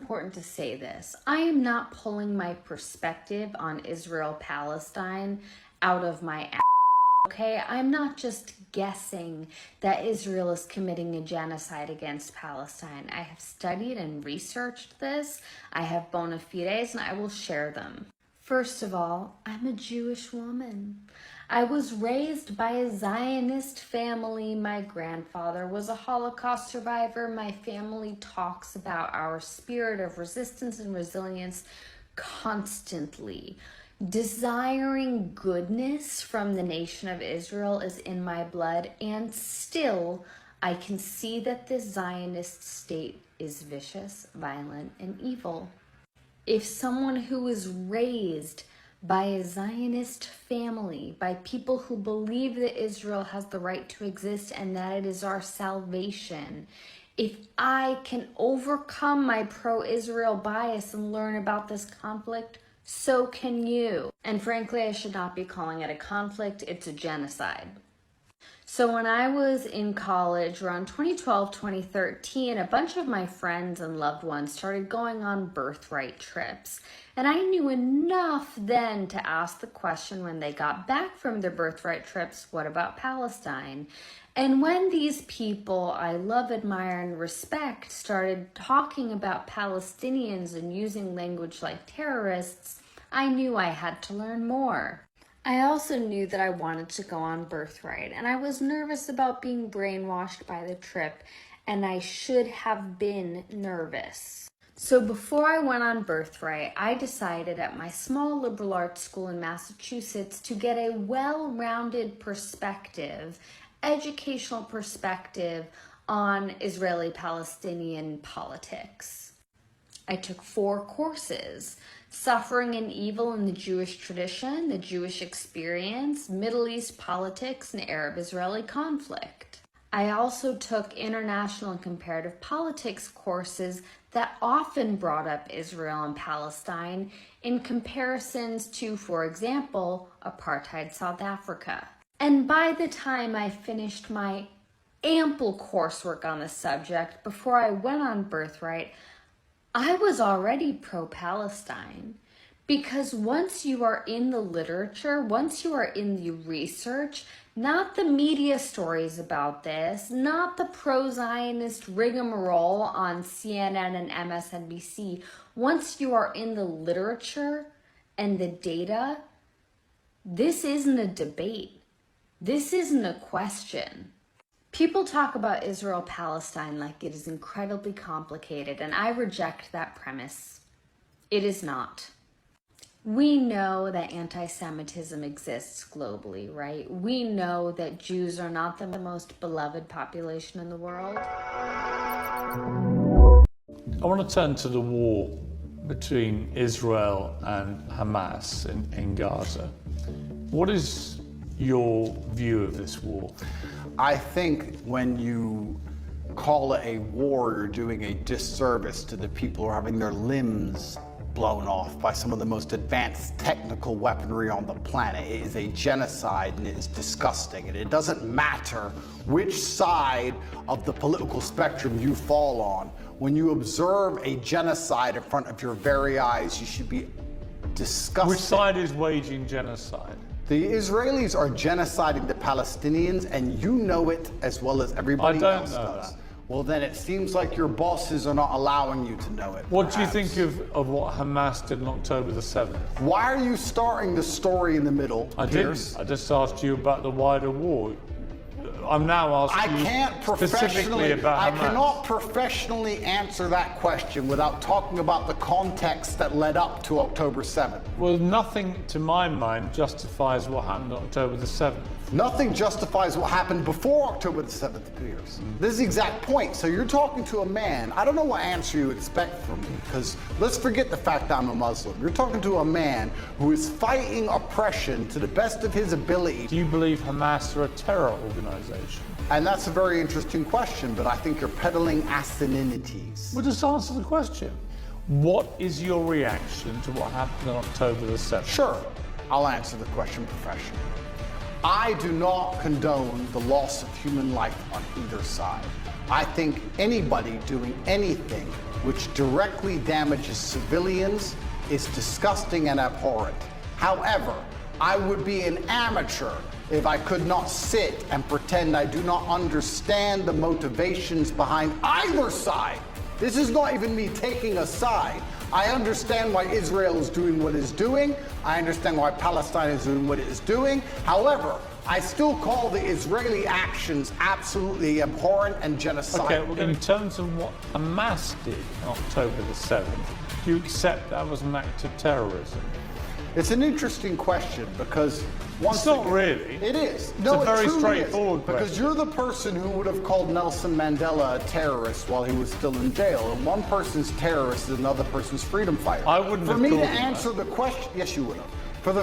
important to say this. I am not pulling my perspective on Israel-Palestine out of my ass. Okay, I'm not just guessing that Israel is committing a genocide against Palestine. I have studied and researched this. I have bona fides and I will share them. First of all, I'm a Jewish woman. I was raised by a Zionist family. My grandfather was a Holocaust survivor. My family talks about our spirit of resistance and resilience constantly. Desiring goodness from the nation of Israel is in my blood, and still I can see that this Zionist state is vicious, violent, and evil. If someone who is raised by a Zionist family, by people who believe that Israel has the right to exist and that it is our salvation, if I can overcome my pro-Israel bias and learn about this conflict, so can you. And frankly, I should not be calling it a conflict, it's a genocide. So when I was in college around 2012, 2013, a bunch of my friends and loved ones started going on birthright trips. And I knew enough then to ask the question when they got back from their birthright trips, what about Palestine? And when these people I love, admire, and respect started talking about Palestinians and using language like terrorists, I knew I had to learn more. I also knew that I wanted to go on birthright, and I was nervous about being brainwashed by the trip, and I should have been nervous. So before I went on birthright, I decided at my small liberal arts school in Massachusetts to get a well-rounded perspective, educational perspective on Israeli-Palestinian politics. I took 4 courses: Suffering and Evil in the Jewish Tradition, the Jewish Experience, Middle East Politics, and Arab-Israeli Conflict. I also took International and Comparative Politics courses that often brought up Israel and Palestine in comparisons to, for example, apartheid South Africa. And by the time I finished my ample coursework on the subject before I went on birthright, I was already pro-Palestine, because once you are in the literature, once you are in the research, not the media stories about this, not the pro-Zionist rigmarole on CNN and MSNBC, once you are in the literature and the data, this isn't a debate. This isn't a question. People talk about Israel-Palestine like it is incredibly complicated, and I reject that premise. It is not. We know that anti-Semitism exists globally, right? We know that Jews are not the most beloved population in the world. I want to turn to the war between Israel and Hamas in Gaza. What is your view of this war? I think when you call it a war, you're doing a disservice to the people who are having their limbs blown off by some of the most advanced technical weaponry on the planet. It is a genocide, and it is disgusting. And it doesn't matter which side of the political spectrum you fall on. When you observe a genocide in front of your very eyes, you should be disgusted. Which side is waging genocide? The Israelis are genociding the Palestinians, and you know it as well as everybody else does. Well, then it seems like your bosses are not allowing you to know it. What do you think of what Hamas did on October the 7th? Why are you starting the story in the middle, Piers? I just asked you about the wider war. I'm now asking you specifically about Hamas. I cannot professionally answer that question without talking about the context that led up to October 7th. Well, nothing, to my mind, justifies what happened on October the 7th. Nothing justifies what happened before October the 7th, Piers. This is the exact point. So you're talking to a man. I don't know what answer you expect from me, because let's forget the fact that I'm a Muslim. You're talking to a man who is fighting oppression to the best of his ability. Do you believe Hamas are a terror organization? And that's a very interesting question, but I think you're peddling asininities. Well, just answer the question. What is your reaction to what happened on October the 7th? Sure, I'll answer the question professionally. I do not condone the loss of human life on either side. I think anybody doing anything which directly damages civilians is disgusting and abhorrent. However, I would be an amateur if I could not sit and pretend I do not understand the motivations behind either side. This is not even me taking a side. I understand why Israel is doing what it's doing. I understand why Palestine is doing what it is doing. However, I still call the Israeli actions absolutely abhorrent and genocidal. Okay, well, in terms of what Hamas did on October the 7th, do you accept that was an act of terrorism? It's an interesting question because It's not really. It is. It's No, a very it truly straightforward is. Because question. you're the person who would have called Nelson Mandela a terrorist while he was still in jail. And one person's terrorist is another person's freedom fighter. I wouldn't For have me to called him answer the question, yes, you would have.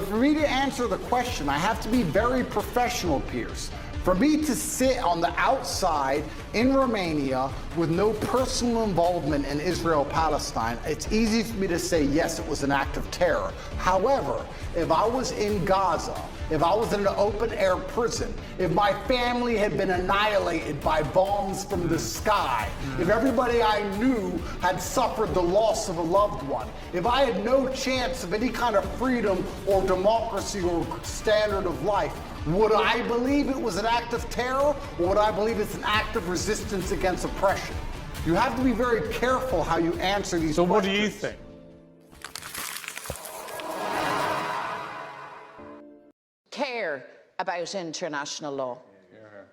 For me to answer the question, I have to be very professional, Pierce. For me to sit on the outside in Romania with no personal involvement in Israel-Palestine, it's easy for me to say, yes, it was an act of terror. However, if I was in Gaza, if I was in an open-air prison, if my family had been annihilated by bombs from the sky, if everybody I knew had suffered the loss of a loved one, if I had no chance of any kind of freedom or democracy or standard of life, would I believe it was an act of terror, or would I believe it's an act of resistance against oppression? You have to be very careful how you answer these questions. So what do you think? Care about international law.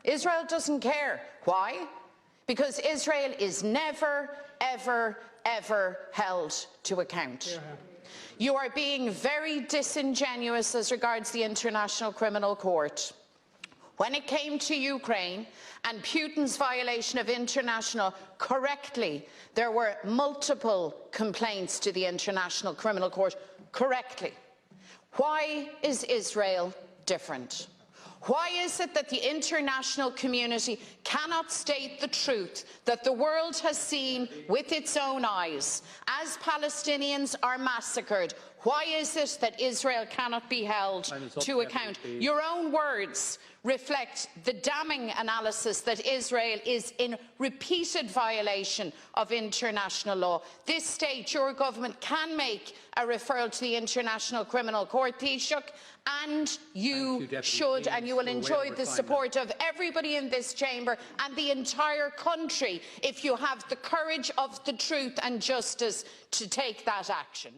Israel doesn't care. Why? Because Israel is never, ever, ever held to account. You are being very disingenuous as regards the International Criminal Court. When it came to Ukraine and Putin's violation of international, correctly, there were multiple complaints to the International Criminal Court, correctly. Why is Israel different? Why is it that the international community cannot state the truth that the world has seen with its own eyes as Palestinians are massacred? Why is it that Israel cannot be held to account? Your own words reflect the damning analysis that Israel is in repeated violation of international law. This state, your government, can make a referral to the International Criminal Court, Taoiseach, and you should, and you will enjoy the support of everybody in this chamber and the entire country if you have the courage of the truth and justice to take that action.